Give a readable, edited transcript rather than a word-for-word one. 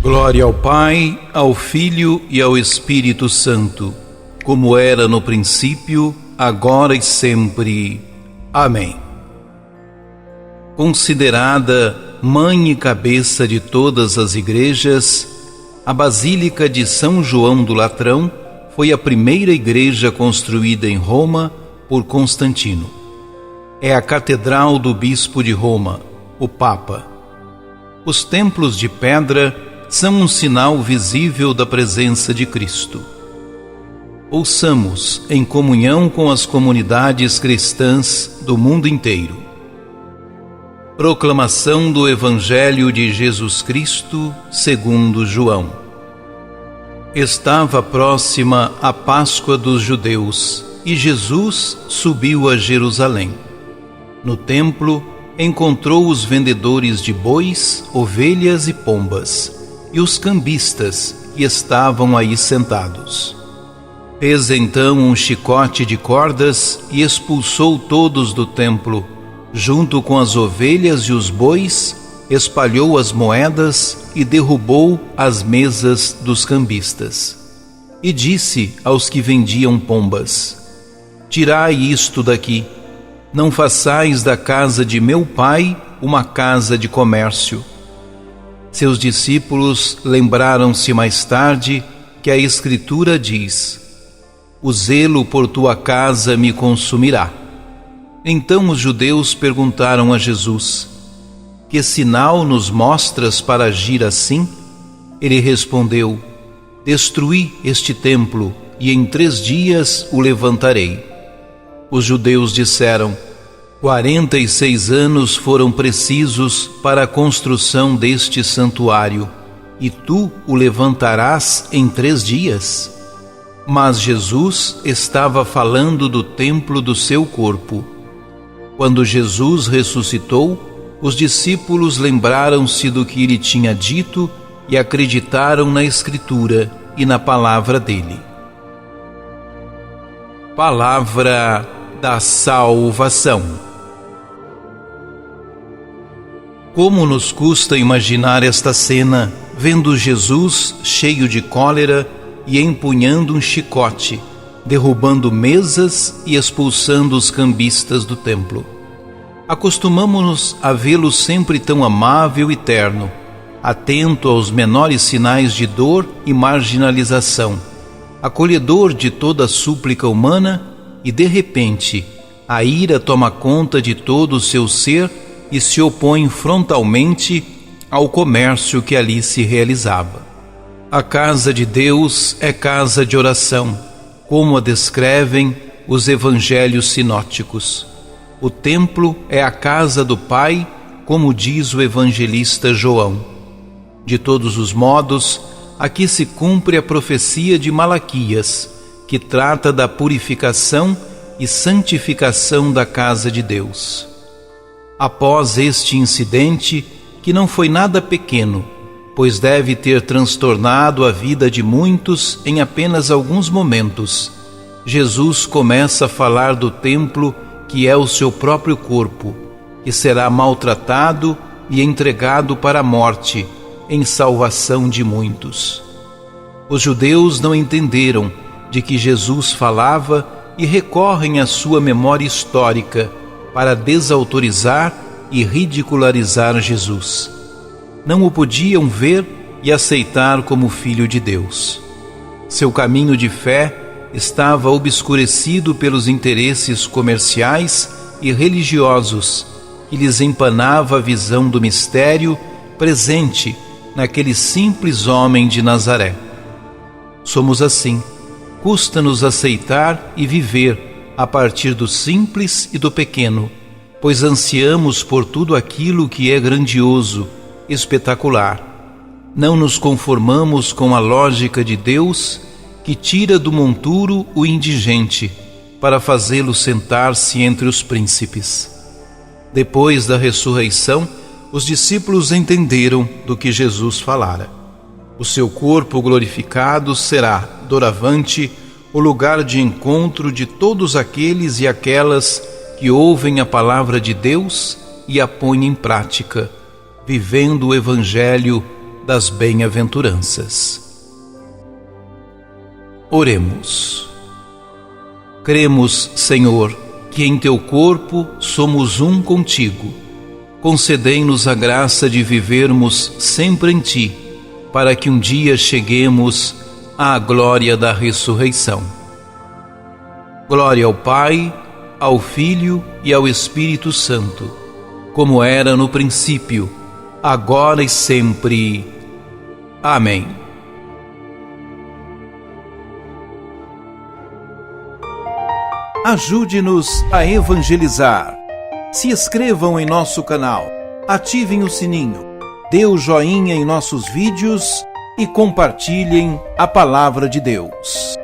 Glória ao Pai, ao Filho e ao Espírito Santo, como era no princípio, agora e sempre. Amém. Considerada mãe e cabeça de todas as igrejas, a Basílica de São João do Latrão foi a primeira igreja construída em Roma por Constantino. É a catedral do bispo de Roma, o Papa. Os templos de pedra são um sinal visível da presença de Cristo. Ouçamos, em comunhão com as comunidades cristãs do mundo inteiro. Proclamação do Evangelho de Jesus Cristo segundo João. Estava próxima a Páscoa dos judeus e Jesus subiu a Jerusalém. No templo, encontrou os vendedores de bois, ovelhas e pombas, e os cambistas que estavam aí sentados. Fez então um chicote de cordas e expulsou todos do templo, junto com as ovelhas e os bois, espalhou as moedas e derrubou as mesas dos cambistas. E disse aos que vendiam pombas: Tirai isto daqui, não façais da casa de meu pai uma casa de comércio. Seus discípulos lembraram-se mais tarde que a Escritura diz: O zelo por tua casa me consumirá. Então os judeus perguntaram a Jesus: Que sinal nos mostras para agir assim? Ele respondeu: Destruí este templo e em 3 dias o levantarei. Os judeus disseram: 46 anos foram precisos para a construção deste santuário, e tu o levantarás em 3 dias? Mas Jesus estava falando do templo do seu corpo. Quando Jesus ressuscitou, os discípulos lembraram-se do que ele tinha dito e acreditaram na Escritura e na palavra dele. Palavra da salvação. Como nos custa imaginar esta cena, vendo Jesus cheio de cólera e empunhando um chicote, derrubando mesas e expulsando os cambistas do templo. Acostumamo-nos a vê-lo sempre tão amável e terno, atento aos menores sinais de dor e marginalização, acolhedor de toda súplica humana, e de repente a ira toma conta de todo o seu ser e se opõe frontalmente ao comércio que ali se realizava. A casa de Deus é casa de oração, como a descrevem os evangelhos sinóticos. O templo é a casa do Pai, como diz o evangelista João. De todos os modos, aqui se cumpre a profecia de Malaquias, que trata da purificação e santificação da casa de Deus. Após este incidente, que não foi nada pequeno, pois deve ter transtornado a vida de muitos em apenas alguns momentos, Jesus começa a falar do templo que é o seu próprio corpo, que será maltratado e entregado para a morte, em salvação de muitos. Os judeus não entenderam de que Jesus falava e recorrem à sua memória histórica para desautorizar e ridicularizar Jesus. Não o podiam ver e aceitar como filho de Deus. Seu caminho de fé estava obscurecido pelos interesses comerciais e religiosos que lhes empanava a visão do mistério presente naquele simples homem de Nazaré. Somos assim, custa-nos aceitar e viver a partir do simples e do pequeno, pois ansiamos por tudo aquilo que é grandioso, espetacular. Não nos conformamos com a lógica de Deus, que tira do monturo o indigente, para fazê-lo sentar-se entre os príncipes. Depois da ressurreição, os discípulos entenderam do que Jesus falara. O seu corpo glorificado será, doravante, o lugar de encontro de todos aqueles e aquelas que ouvem a palavra de Deus e a põem em prática, vivendo o Evangelho das bem-aventuranças. Oremos. Cremos, Senhor, que em Teu corpo somos um contigo. Concedei-nos a graça de vivermos sempre em Ti, para que um dia cheguemos à glória da ressurreição. Glória ao Pai, ao Filho e ao Espírito Santo, como era no princípio, agora e sempre. Amém. Ajude-nos a evangelizar. Se inscrevam em nosso canal, ativem o sininho, dê o joinha em nossos vídeos e compartilhem a palavra de Deus.